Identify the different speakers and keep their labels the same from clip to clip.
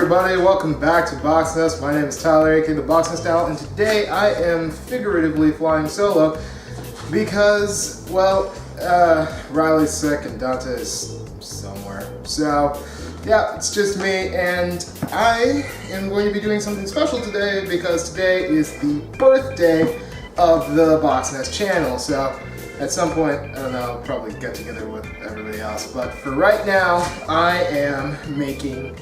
Speaker 1: everybody, welcome back to Box Nest. My name is Tyler, aka the Box Nest Owl, and today I am figuratively flying solo because, well, Riley's sick and Dante is somewhere. So, yeah, it's just me, and I am going to be doing something special today because today is the birthday of the Box Nest channel. So, at some point, I don't know, I'll probably get together with everybody else, but for right now, I am making,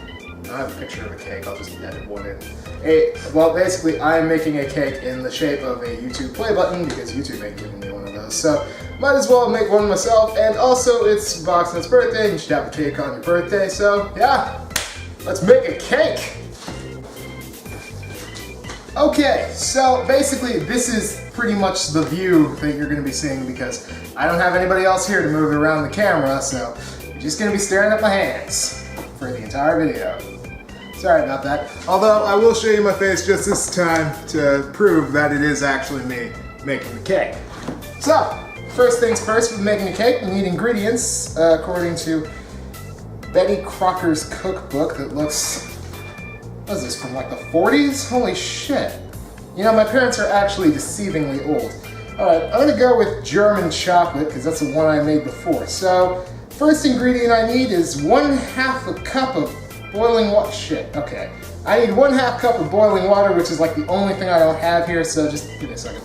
Speaker 1: I have a picture of a cake, I'll just edit one in. Well, basically, I'm making a cake in the shape of a YouTube play button because YouTube ain't giving me one of those, so might as well make one myself, and also it's Box Nest's birthday, and you should have a cake on your birthday, so yeah, let's make a cake! Okay, so basically this is pretty much the view that you're going to be seeing because I don't have anybody else here to move around the camera, so you're just going to be staring at my hands for the entire video. Sorry about that. Although I will show you my face just this time to prove that it is actually me making the cake. So, first things first, with making a cake, we need ingredients according to Betty Crocker's cookbook that looks... What is this, from like the 40s? Holy shit. You know, my parents are actually deceivingly old. Alright, I'm gonna go with German chocolate, because that's the one I made before. So, first ingredient I need is 1/2 cup of boiling water. Shit, okay. I need 1/2 cup of boiling water, which is like the only thing I don't have here, so just give me a second.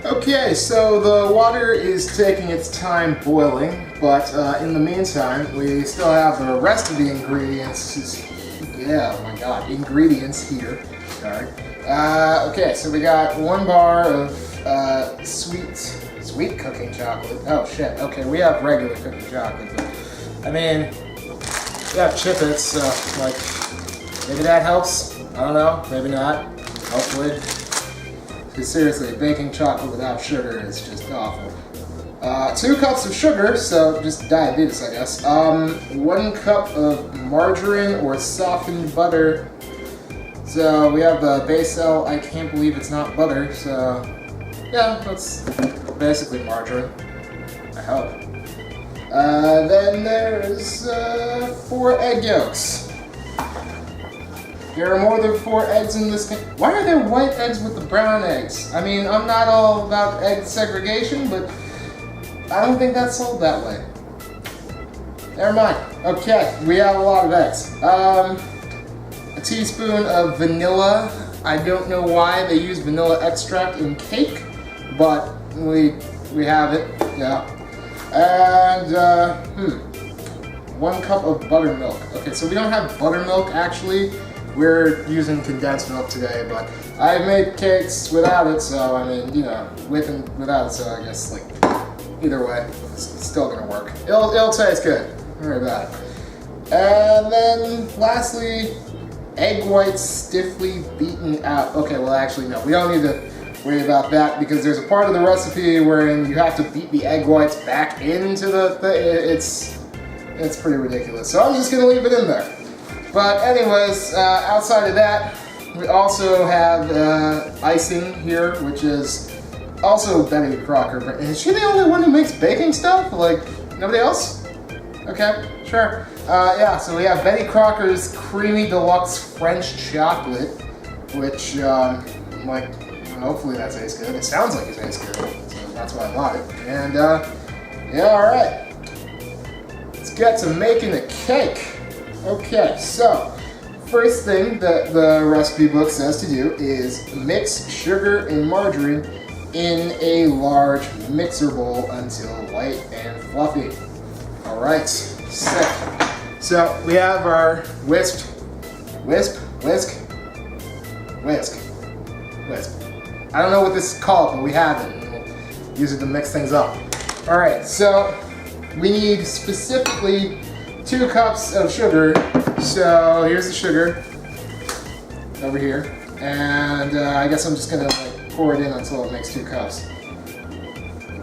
Speaker 1: Okay, so the water is taking its time boiling, but in the meantime, we still have the rest of the ingredients. Yeah, oh my god, ingredients here. Sorry. Okay, so we got 1 bar of sweet cooking chocolate. Oh shit, okay, we have regular cooking chocolate, but I mean, we have Chip-Its, so like, maybe that helps? I don't know, maybe not, hopefully. Because seriously, baking chocolate without sugar is just awful. 2 cups of sugar, so just diabetes, I guess. 1 cup of margarine or softened butter. So we have the Basil. I can't believe it's not butter, so yeah, that's basically margarine. I hope. Then there's 4 egg yolks. There are more than 4 eggs in this cake. Why are there white eggs with the brown eggs? I mean, I'm not all about egg segregation, but I don't think that's sold that way. Never mind. Okay, we have a lot of eggs. A teaspoon of vanilla. I don't know why they use vanilla extract in cake, but we have it, yeah. And, 1 cup of buttermilk. Okay, so we don't have buttermilk actually. We're using condensed milk today, but I've made cakes without it, so I mean, you know, with and without it, so I guess, like, either way, it's still gonna work. It'll taste good. Don't worry about it. And then, lastly, egg whites stiffly beaten out. Okay, well, actually, no, we don't need to worry about that because there's a part of the recipe wherein you have to beat the egg whites back into the thing. It's pretty ridiculous, so I'm just gonna leave it in there. But anyways, outside of that, we also have icing here, which is also Betty Crocker. Is she the only one who makes baking stuff? Like, nobody else? Okay, sure. Yeah, so we have Betty Crocker's Creamy Deluxe French Chocolate, which, like, hopefully that tastes good. It sounds like it tastes good, so that's why I bought it. And, yeah, alright. Let's get to making a cake. Okay, so first thing that the recipe book says to do is mix sugar and margarine in a large mixer bowl until light and fluffy. Alright, sick. So we have our whisk. I don't know what this is called, but we have it, and we'll use it to mix things up. Alright, so we need specifically 2 cups of sugar, so here's the sugar over here, and I guess I'm just gonna like pour it in until it makes 2 cups.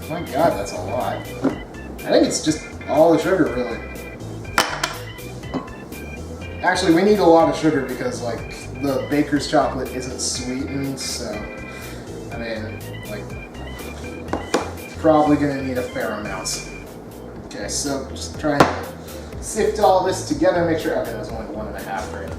Speaker 1: My god, that's a lot. I think it's just all the sugar, really. Actually, we need a lot of sugar because like the baker's chocolate isn't sweetened, so I mean, like, probably gonna need a fair amount. Okay. Okay, so just trying to sift all this together, make sure, okay, that's only 1.5, right?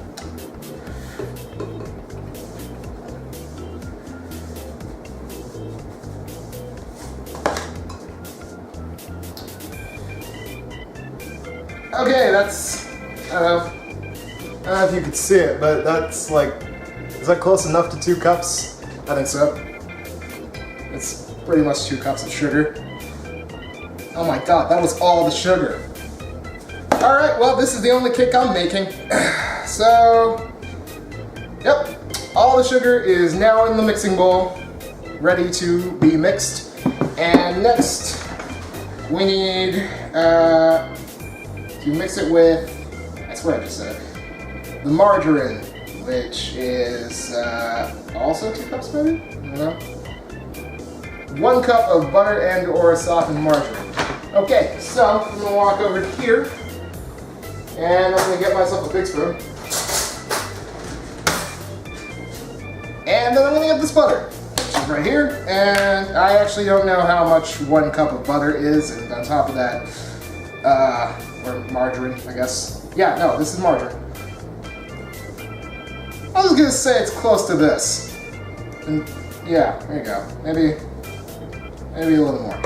Speaker 1: Okay, that's, I don't know if you could see it, but that's like, is that close enough to 2 cups? I think so. It's pretty much 2 cups of sugar. Oh my god, that was all the sugar. Alright, well, this is the only cake I'm making. So, yep, all the sugar is now in the mixing bowl, ready to be mixed. And next, we need to mix it with, I swear I just said it, the margarine, which is also 2 cups maybe? I don't know. 1 cup of butter and or softened margarine. Okay, so I'm gonna walk over here and I'm gonna get myself a big spoon. And then I'm gonna get this butter, which is right here. And I actually don't know how much 1 cup of butter is, and on top of that, or margarine, I guess. Yeah, no, this is margarine. I was gonna say it's close to this. And yeah, there you go. Maybe a little more.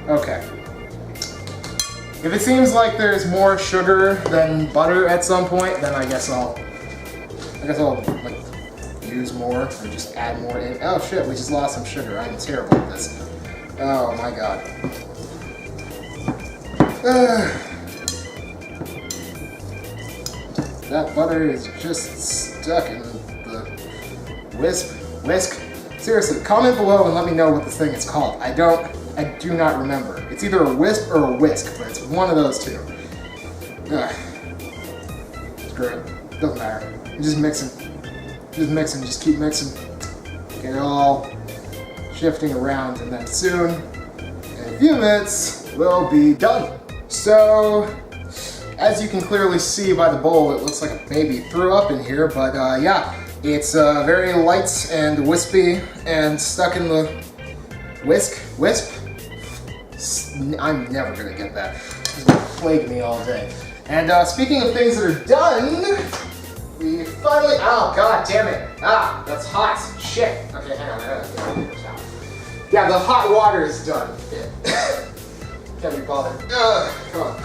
Speaker 1: Okay. If it seems like there's more sugar than butter at some point, then I guess I'll like use more or just add more in. Oh shit, we just lost some sugar. I'm terrible at this. Oh my god. That butter is just stuck in the whisk. Seriously, comment below and let me know what this thing is called. I do not remember. It's either a wisp or a whisk, but it's one of those two. Screw it. Doesn't matter. You're just mixing. Just keep mixing. Get it all shifting around, and then soon, in a few minutes, we'll be done. So, as you can clearly see by the bowl, it looks like a baby threw up in here, but yeah, it's very light and wispy and stuck in the wisp? I'm never gonna get that. It's gonna plague me all day. And speaking of things that are done, we finally, oh god damn it. Ah, that's hot, shit. Okay, hang on. Yeah, the hot water is done. Can't be bothered. Come on.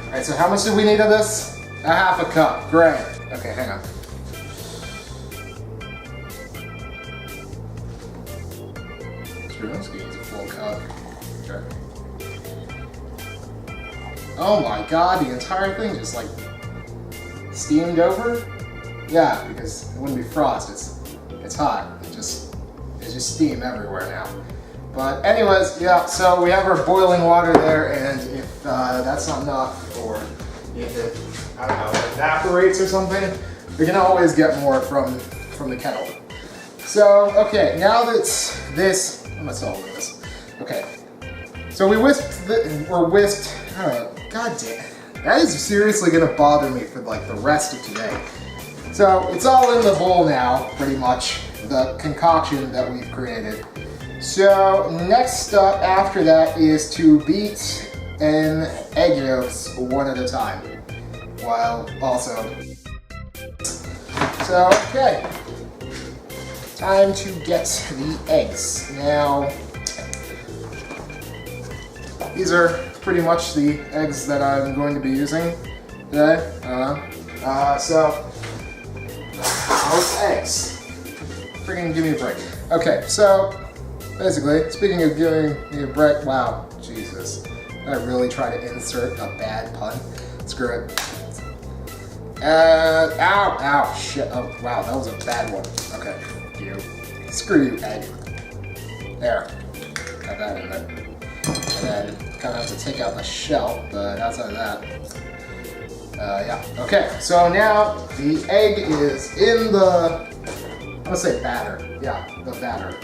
Speaker 1: Alright, so how much do we need of this? 1/2 cup, great. Okay, hang on. Screwski needs a full cup. Okay. Oh my god, the entire thing just like steamed over? Yeah, because it wouldn't be frost, it's hot. It's just steam everywhere now. But anyways, yeah, so we have our boiling water there, and if that's not enough, or if it, I don't know, evaporates or something, we can always get more from the kettle. So, okay, now that this, I'm gonna solve this. Okay, so we whisked, I don't know, god damn, that is seriously gonna bother me for like the rest of today. So, it's all in the bowl now, pretty much, the concoction that we've created. So next up after that is to beat in egg yolks one at a time, while also. So okay, time to get the eggs. Now these are pretty much the eggs that I'm going to be using today. So those eggs. Freaking give me a break. Okay, so. Basically, speaking of giving me a break, wow, Jesus. I really try to insert a bad pun. Screw it. Ow, shit. Oh, wow, that was a bad one. Okay, you. Screw you, egg. There. Got that in there. And then, kind of have to take out the shell, but outside of that, yeah. Okay, so now the egg is in the, I'm gonna say batter. Yeah, the batter.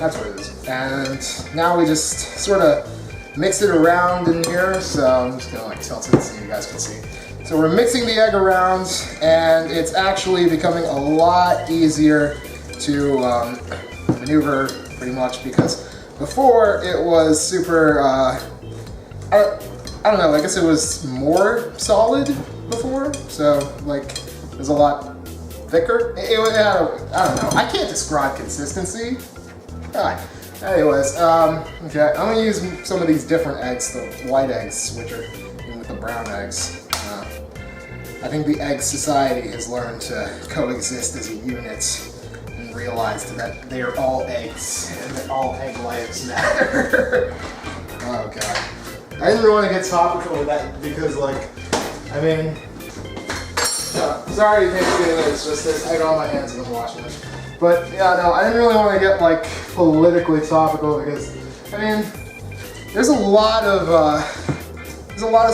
Speaker 1: That's what it is. And now we just sort of mix it around in here. So I'm just gonna like tilt it so you guys can see. So we're mixing the egg around, and it's actually becoming a lot easier to maneuver pretty much because Before, it was super, I don't know, I guess it was more solid before, so like it was a lot thicker. I don't know, I can't describe consistency. God. Anyways, okay, I'm gonna use some of these different eggs, the white eggs, which are with the brown eggs. I think the egg society has learned to coexist as a unit and realized that they are all eggs and that all egg lives matter. Oh god. I didn't really want to get topical with that because, like, I mean, sorry you can't see it, it's just there's egg on my hands and I'm washing it. But yeah, no, I didn't really want to get like politically topical because, I mean, there's a lot of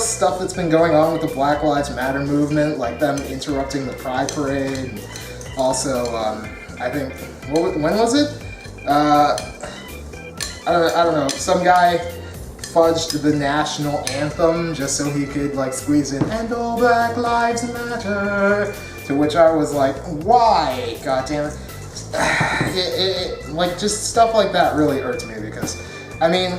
Speaker 1: stuff that's been going on with the Black Lives Matter movement, like them interrupting the Pride Parade, and also, I think, when was it? I don't know, some guy fudged the national anthem just so he could like squeeze in, and all Black Lives Matter, to which I was like, why? God damn it. Like, just stuff like that really irked me because, I mean,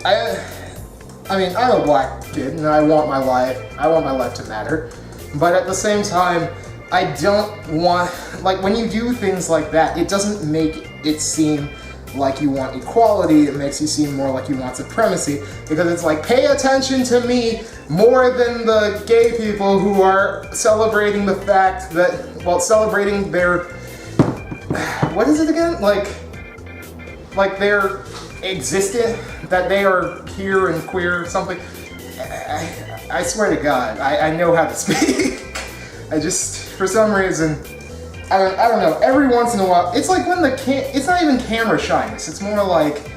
Speaker 1: I'm a black kid and I want my life to matter, but at the same time, I don't want, like, when you do things like that, it doesn't make it seem like you want equality, it makes you seem more like you want supremacy, because it's like, pay attention to me more than the gay people who are celebrating the fact that, well, celebrating their, what is it again? Like their existence, that they are here and queer or something. I swear to God, I know how to speak. I just, for some reason, I don't know, every once in a while, it's like when it's not even camera shyness, it's more like,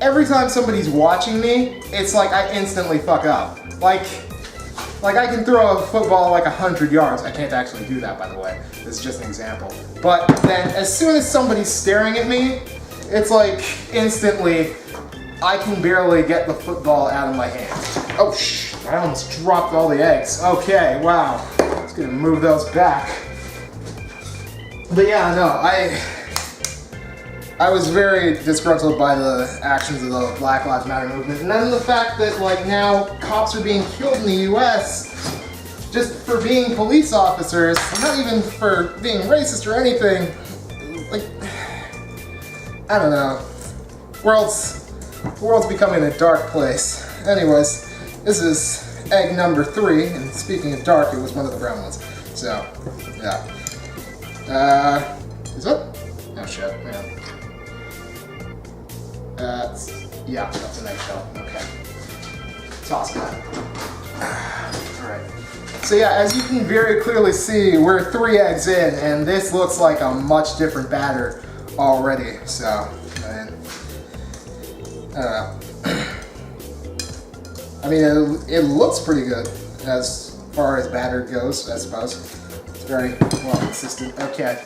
Speaker 1: every time somebody's watching me, it's like I instantly fuck up. Like I can throw a football like 100 yards. I can't actually do that, by the way. This is just an example. But then as soon as somebody's staring at me, it's like instantly, I can barely get the football out of my hand. Oh, I almost dropped all the eggs. Okay, wow. Just gonna move those back. But yeah, no, I was very disgruntled by the actions of the Black Lives Matter movement, and then the fact that, like, now cops are being killed in the US just for being police officers, not even for being racist or anything. Like, I don't know. The world's becoming a dark place. Anyways, this is egg number 3, and speaking of dark, it was one of the brown ones. So, yeah. Is it? Oh shit, man. Yeah, that's an eggshell. Okay. Toss that. Alright. So yeah, as you can very clearly see, we're 3 eggs in, and this looks like a much different batter already. So, I don't know. I mean, it looks pretty good as far as batter goes, I suppose. It's very well consistent. Okay.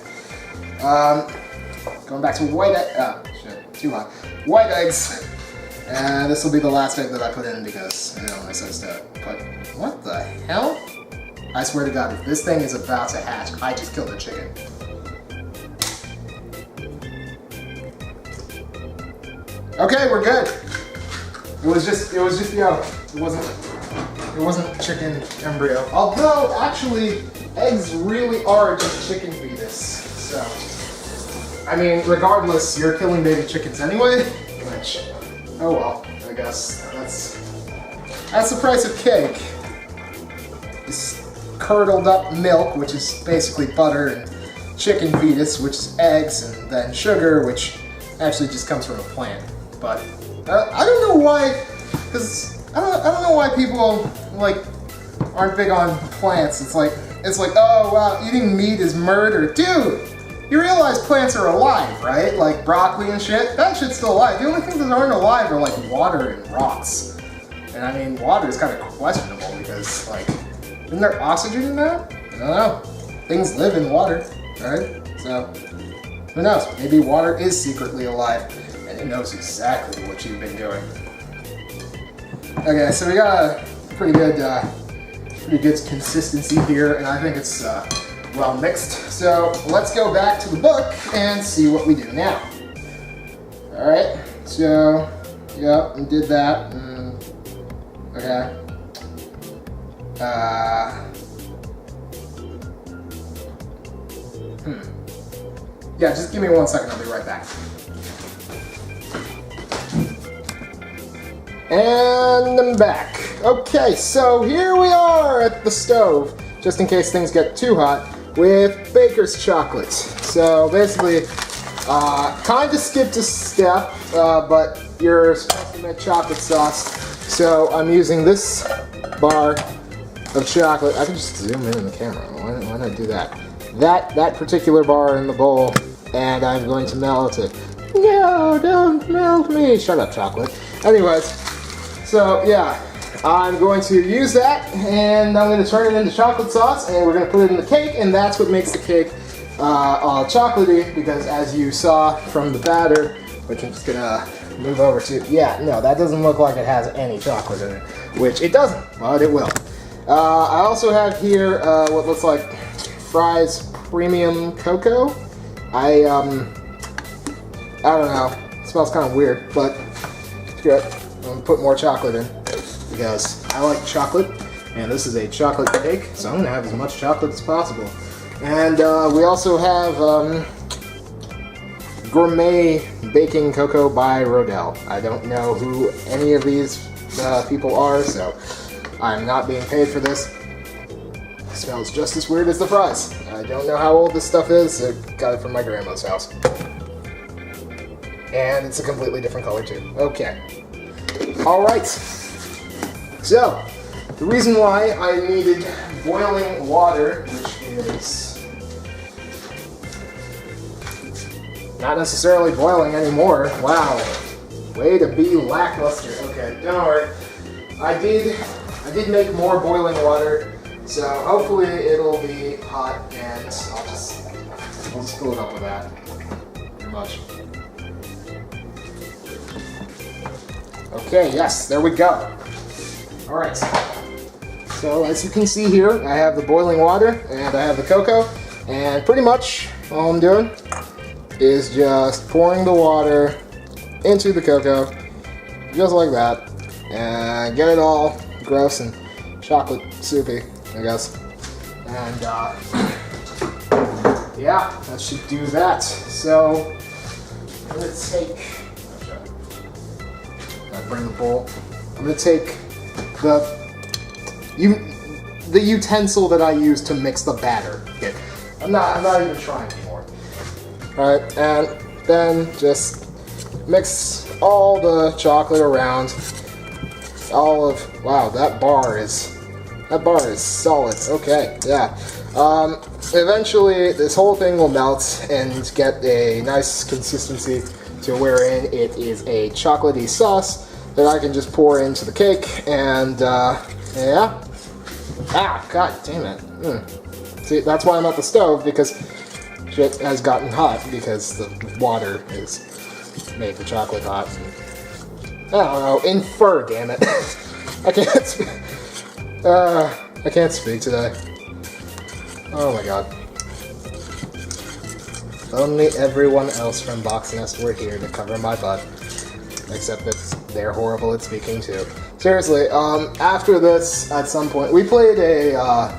Speaker 1: Going back to white egg. Shit, too hot. White eggs. And this will be the last egg that I put in because, you know, I supposed to put. What the hell? I swear to God, if this thing is about to hatch, I just killed a chicken. Okay, we're good. It was just yolk. It wasn't chicken embryo. Although, actually, eggs really are just chicken fetus. So, I mean, regardless, you're killing baby chickens anyway. Which, oh well, I guess that's the price of cake. This curdled up milk, which is basically butter, and chicken fetus, which is eggs, and then sugar, which actually just comes from a plant. But I don't know why, because I don't know why people like aren't big on plants. It's like, oh wow, eating meat is murder, dude. You realize plants are alive, right? Like broccoli and shit. That shit's still alive. The only things that aren't alive are like water and rocks. And I mean, water is kind of questionable because, like, isn't there oxygen in that? I don't know. Things live in water, right? So, who knows? Maybe water is secretly alive and it knows exactly what you've been doing. Okay, so we got a pretty good consistency here, and I think it's well mixed. So let's go back to the book and see what we do now. All right. So, yep, and did that. Okay. Yeah, just give me 1 second, I'll be right back. And I'm back. Okay, so here we are at the stove, just in case things get too hot, with baker's chocolate. So basically, kind of skipped a step, but you're supposed to make chocolate sauce. So I'm using this bar of chocolate. I can just zoom in the camera. Why not do that? That particular bar in the bowl, and I'm going to melt it. No, don't melt me. Shut up, chocolate. Anyways, so yeah, I'm going to use that, and I'm going to turn it into chocolate sauce, and we're going to put it in the cake, and that's what makes the cake all chocolatey, because as you saw from the batter, which I'm just going to move over to, yeah, no, that doesn't look like it has any chocolate in it, which it doesn't, but it will. I also have here what looks like Fry's Premium Cocoa. I don't know, it smells kind of weird, but it's good. I'm going to put more chocolate in, because I like chocolate, and this is a chocolate cake, so I'm going to have as much chocolate as possible. And we also have Gourmet Baking Cocoa by Rodell. I don't know who any of these people are, so I'm not being paid for this. It smells just as weird as the fries. I don't know how old this stuff is. I got it from my grandma's house. And it's a completely different color too. Okay. Alright. So, the reason why I needed boiling water, which is not necessarily boiling anymore. Wow. Way to be lackluster. Okay, don't worry. I did make more boiling water, so hopefully it'll be hot, and I'll just fill it up with that. Pretty much. Okay, yes, there we go. Alright. So as you can see here, I have the boiling water and I have the cocoa, and pretty much all I'm doing is just pouring the water into the cocoa, just like that, and get it all gross and chocolate soupy, I guess. And yeah, that should do that. So I'm gonna take, I bring the bowl. I'm gonna take the utensil that I use to mix the batter. Okay. I'm not even trying anymore. Alright, and then just mix all the chocolate around. Wow, that bar is solid. Okay, yeah. Eventually this whole thing will melt and get a nice consistency to wherein it is a chocolatey sauce that I can just pour into the cake, and yeah. Ah, god damn it. See, that's why I'm at the stove, because shit has gotten hot because the water has made the chocolate hot. I don't know, infer, damn it. I can't speak today. Oh my god. If only everyone else from Box Nest were here to cover my butt. Except that they're horrible at speaking too. Seriously, after this, at some point, we played an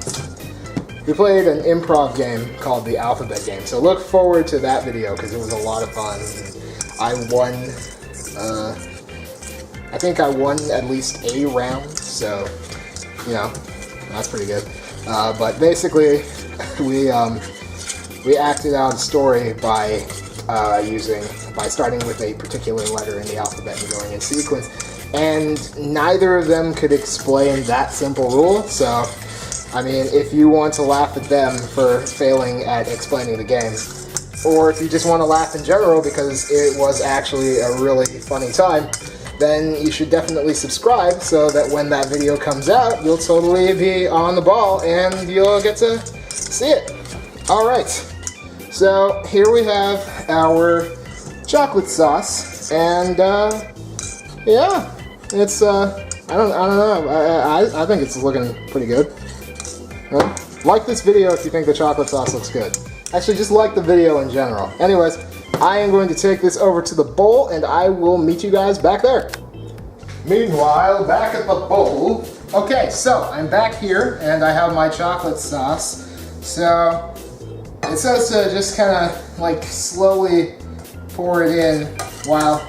Speaker 1: improv game called the Alphabet Game. So look forward to that video, because it was a lot of fun. I won, I think I won at least a round, so, you know, that's pretty good. But basically, we acted out a story by starting with a particular letter in the alphabet and going in sequence, and neither of them could explain that simple rule. So, I mean, if you want to laugh at them for failing at explaining the game, or if you just want to laugh in general because it was actually a really funny time, then you should definitely subscribe so that when that video comes out, you'll totally be on the ball and you'll get to see it. Alright, so here we have our chocolate sauce, and yeah, it's I don't know, I think it's looking pretty good. Like this video if you think the chocolate sauce looks good. Actually, just like the video in general. Anyways, I am going to take this over to the bowl and I will meet you guys back there. Meanwhile, back at the bowl. Okay, so I'm back here and I have my chocolate sauce. So it says to just kind of like slowly pour it in while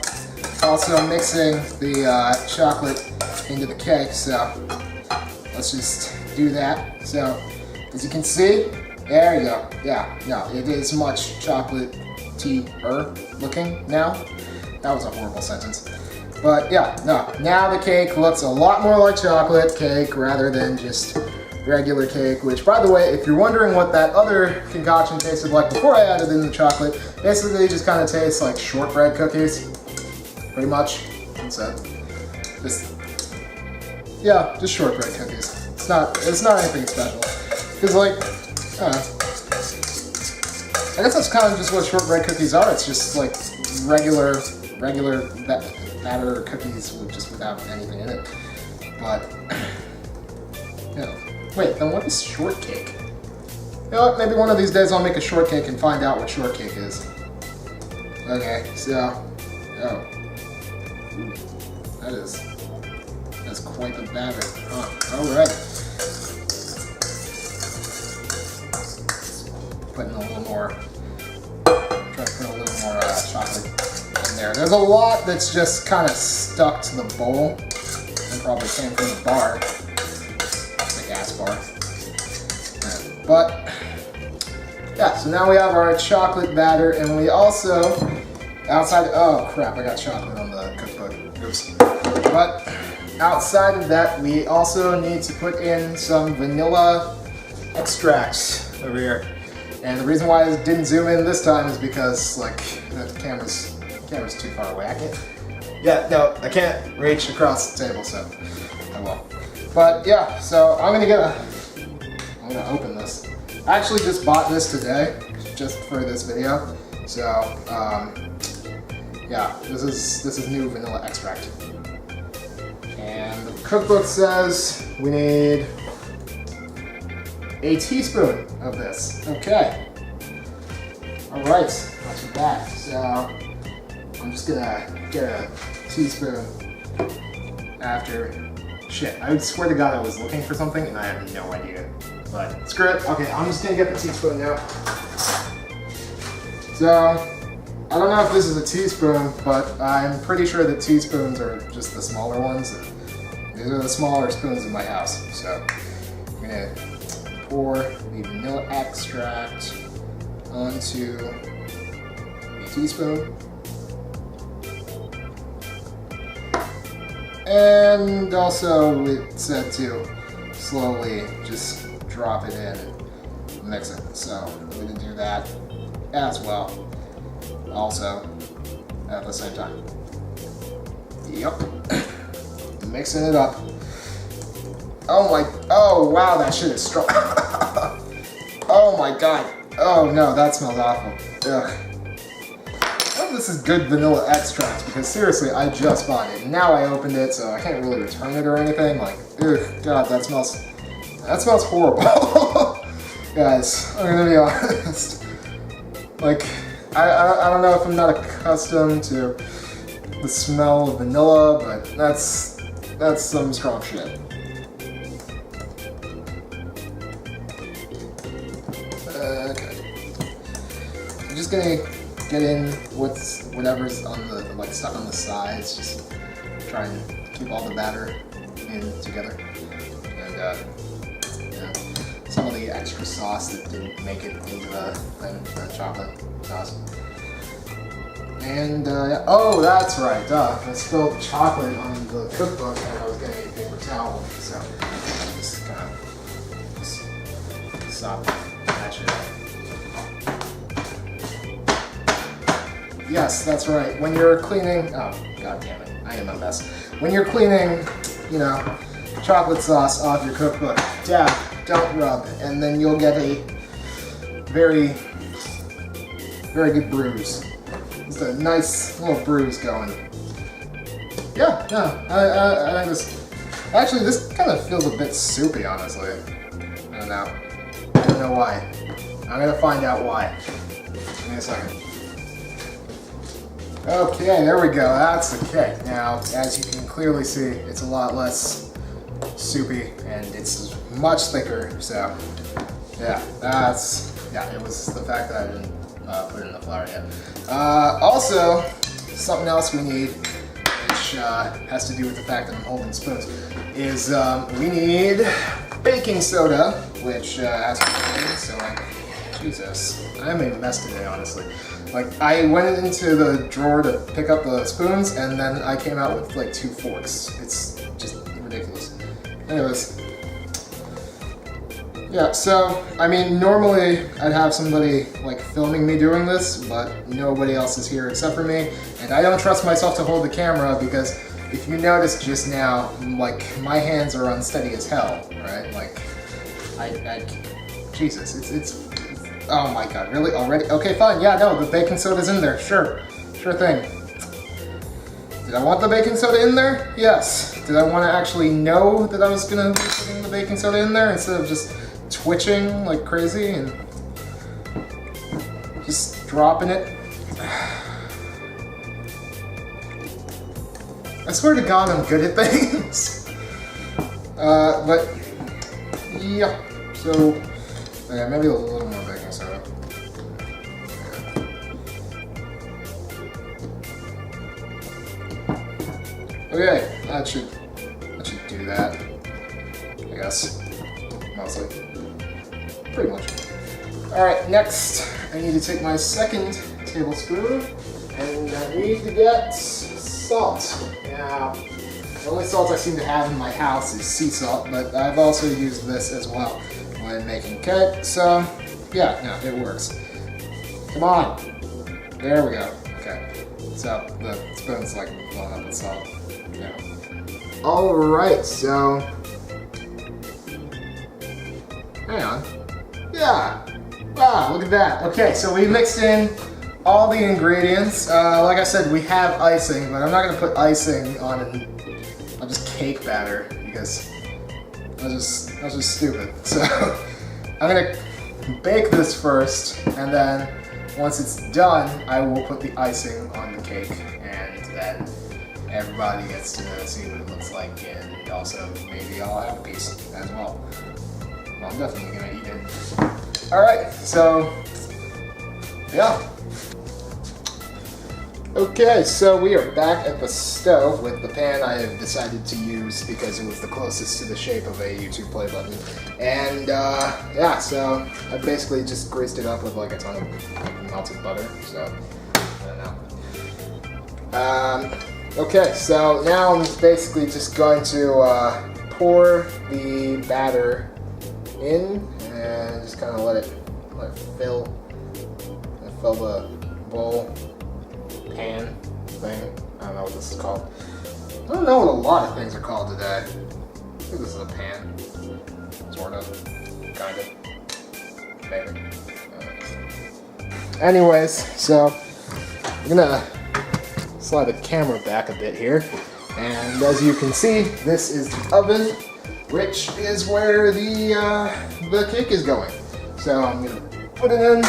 Speaker 1: also mixing the chocolate into the cake. So let's just do that. So as you can see, there you go. Yeah, no, it is much chocolate-y-er looking now. That was a horrible sentence. But yeah, no, now the cake looks a lot more like chocolate cake rather than just regular cake, which by the way, if you're wondering what that other concoction tasted like before I added in the chocolate, basically it just kind of tastes like shortbread cookies, pretty much. That's it. Just shortbread cookies. It's not anything special. Because like, I guess that's kind of just what shortbread cookies are. It's just like regular batter cookies without anything in it. But, wait, then what is shortcake? You know what, maybe one of these days I'll make a shortcake and find out what shortcake is. Okay, so, that's quite the batter. Alright. Putting a little more, try to put a little more chocolate in there. There's a lot that's just kind of stuck to the bowl and probably came from the bar, the gas bar. But yeah, so now we have our chocolate batter and we also, outside, oh crap, I got chocolate on the cookbook, oops. But outside of that, we also need to put in some vanilla extract over here. And the reason why I didn't zoom in this time is because, like, the camera's too far away. I can't reach across the table, so I will. But yeah, so I'm gonna open this. I actually just bought this today, just for this video. So, yeah, this is new vanilla extract. And the cookbook says we need a teaspoon of this. Okay. Alright, not too bad. So I'm just gonna get a teaspoon after. Shit, I swear to God I was looking for something and I have no idea. But screw it. Okay, I'm just gonna get the teaspoon now. So I don't know if this is a teaspoon, but I'm pretty sure that teaspoons are just the smaller ones. These are the smaller spoons in my house. So I'm gonna pour the vanilla extract onto a teaspoon. And also it said to slowly just drop it in and mix it. So we're gonna do that as well. Also at the same time. Yep. Mixing it up. Oh wow, that shit is strong. Oh my god. Oh no, that smells awful. Ugh. I hope this is good vanilla extract because seriously, I just bought it. Now I opened it, so I can't really return it or anything. Like, ugh, god, that smells horrible. Guys, I'm gonna be honest. Like, I don't know if I'm not accustomed to the smell of vanilla, but that's some strong shit. Okay. I'm just gonna get in whatever's on the stuck on the sides. Just try and keep all the batter in together. And yeah, some of the extra sauce that didn't make it into the chocolate sauce. And oh, that's right. I spilled chocolate on the cookbook, and I was getting a paper towel, so I just kind of stop that shit. Yes, that's right. When you're cleaning, oh god damn it, I am a mess. When you're cleaning, you know, chocolate sauce off your cookbook, dab, don't rub, and then you'll get a very, very good bruise. Just a nice little bruise going. Yeah, I just, actually this kind of feels a bit soupy, honestly. I don't know why. I'm gonna find out why. Give me a second. Okay, there we go. That's the cake. Now, as you can clearly see, it's a lot less soupy and it's much thicker. So, yeah, it was the fact that I didn't put it in the flour yet. Also, something else we need, which has to do with the fact that I'm holding spoons, is we need baking soda, which has to be made. So, like, Jesus, I'm a mess today, honestly. Like, I went into the drawer to pick up the spoons, and then I came out with like 2 forks. It's just ridiculous. Anyways, yeah, so, I mean, normally I'd have somebody like filming me doing this, but nobody else is here except for me, and I don't trust myself to hold the camera because if you noticed just now, like, my hands are unsteady as hell, right? Like, Jesus, it's oh my god, really? Already? Okay, fine, yeah, no, the baking soda's in there, sure thing. Did I want the baking soda in there? Yes. Did I want to actually know that I was gonna be putting the baking soda in there instead of just twitching like crazy and just dropping it? I swear to God I'm good at things. But yeah, so yeah, maybe a little more baking soda. Okay, that should do that, I guess, mostly, pretty much. All right, next I need to take my second tablespoon and I need to get salt. Now, the only salt I seem to have in my house is sea salt, but I've also used this as well when making cake, so yeah, no, it works. Come on, there we go. Okay, so the spoon's like filling up with salt. Yeah. All right, so hang on. Yeah. Wow, look at that. Okay, so we mixed in all the ingredients. Like I said, we have icing, but I'm not gonna put icing on just cake batter because that's just stupid. So I'm gonna bake this first, and then once it's done, I will put the icing on the cake, and then everybody gets to see what it looks like, and also maybe I'll have a piece as well. Well, I'm definitely gonna eat it. All right, so yeah. Okay, so we are back at the stove with the pan I have decided to use because it was the closest to the shape of a YouTube play button. And yeah, so I basically just greased it up with like a ton of melted butter, so I don't know. Okay, so now I'm basically just going to pour the batter in and just kind of let it fill the bowl. Pan thing. I don't know what this is called. I don't know what a lot of things are called today. I think this is a pan. Sort of. Kind of. Maybe. Anyways, so I'm gonna slide the camera back a bit here. And as you can see, this is the oven, which is where the cake is going. So I'm gonna put it in,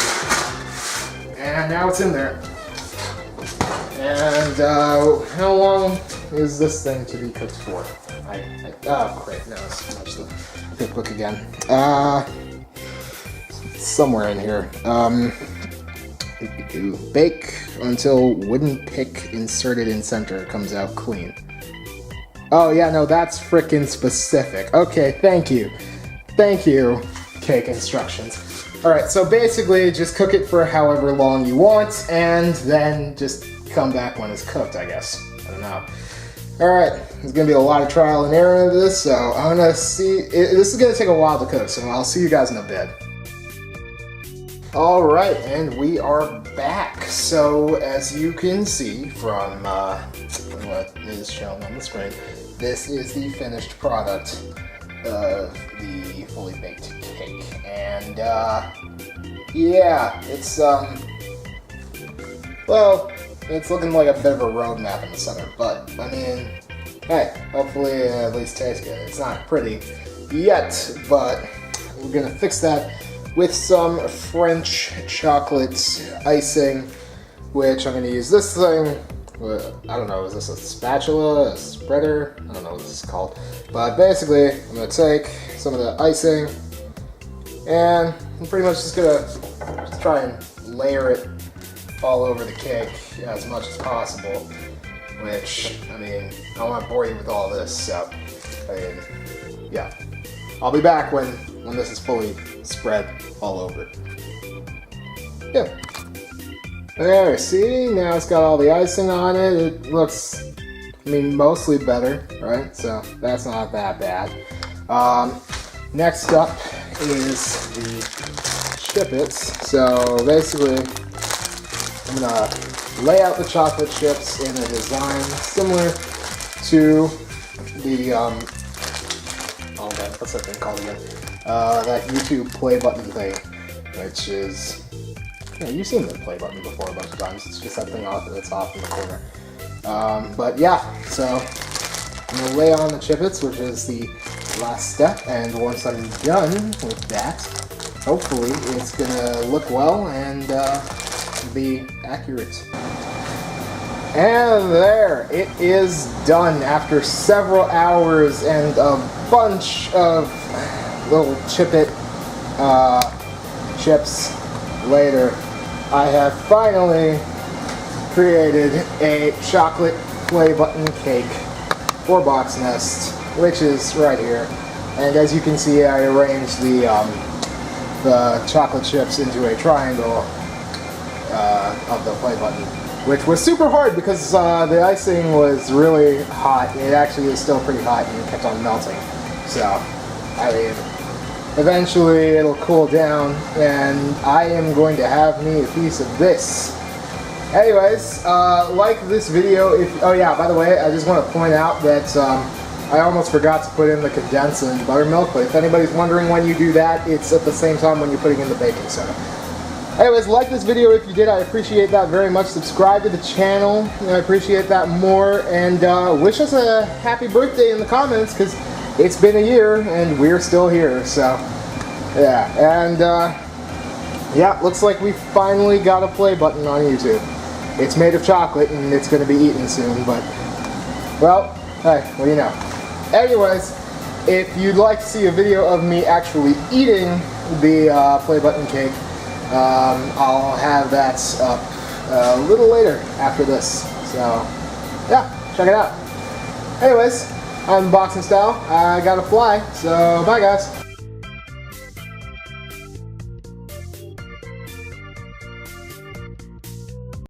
Speaker 1: and now it's in there. And how long is this thing to be cooked for? Oh, great, no, let's watch the cookbook again. Somewhere in here. Bake until wooden pick inserted in center comes out clean. Oh yeah, no, that's frickin' specific. Okay, thank you. Thank you, cake instructions. Alright, so basically just cook it for however long you want, and then just come back when it's cooked, I guess. I don't know. Alright, there's gonna be a lot of trial and error into this, so I'm gonna see. This is gonna take a while to cook, so I'll see you guys in a bit. Alright, and we are back. So, as you can see from what is shown on the screen, this is the finished product of the fully baked cake. And, yeah, it's, well, it's looking like a bit of a roadmap in the center, but, I mean, hey, hopefully it at least tastes good. It's not pretty yet, but we're gonna fix that with some French chocolate icing which I'm going to use this thing. I don't know, is this a spatula, a spreader? I don't know what this is called. But basically, I'm going to take some of the icing and I'm pretty much just going to try and layer it all over the cake as much as possible. Which, I mean, I don't want to bore you with all this, so, I mean, yeah. I'll be back when this is fully spread all over. Yeah. There, see? Now it's got all the icing on it. It looks, I mean, mostly better, right? So that's not that bad. Next up is the chippets. So basically, I'm gonna lay out the chocolate chips in a design similar to the, oh god, what's that thing called again? That YouTube play button thing, which is, yeah, you've seen the play button before a bunch of times. It's just that thing that's off in the corner. But yeah, so I'm going to lay on the chippets, which is the last step, and once I'm done with that, hopefully it's going to look well and be accurate. And there, it is done after several hours and a bunch of little chippet chips later. I have finally created a chocolate play button cake for Box Nest, which is right here. And as you can see, I arranged the chocolate chips into a triangle of the play button, which was super hard because the icing was really hot. It actually is still pretty hot and it kept on melting. So, I mean, eventually it'll cool down and I am going to have me a piece of this. Anyways, like this video if, oh yeah, by the way, I just want to point out that I almost forgot to put in the condensed and buttermilk, but if anybody's wondering when you do that, it's at the same time when you're putting in the baking soda. Anyways, like this video if you did, I appreciate that very much. Subscribe to the channel, I appreciate that more, and wish us a happy birthday in the comments, because it's been a year and we're still here, so yeah. And yeah, looks like we finally got a play button on YouTube. It's made of chocolate and it's going to be eaten soon, but well, hey, what do you know. Anyways, if you'd like to see a video of me actually eating the play button cake, I'll have that up a little later after this, so yeah, check it out. Anyways, I'm Boxing Style. I gotta fly, so bye guys.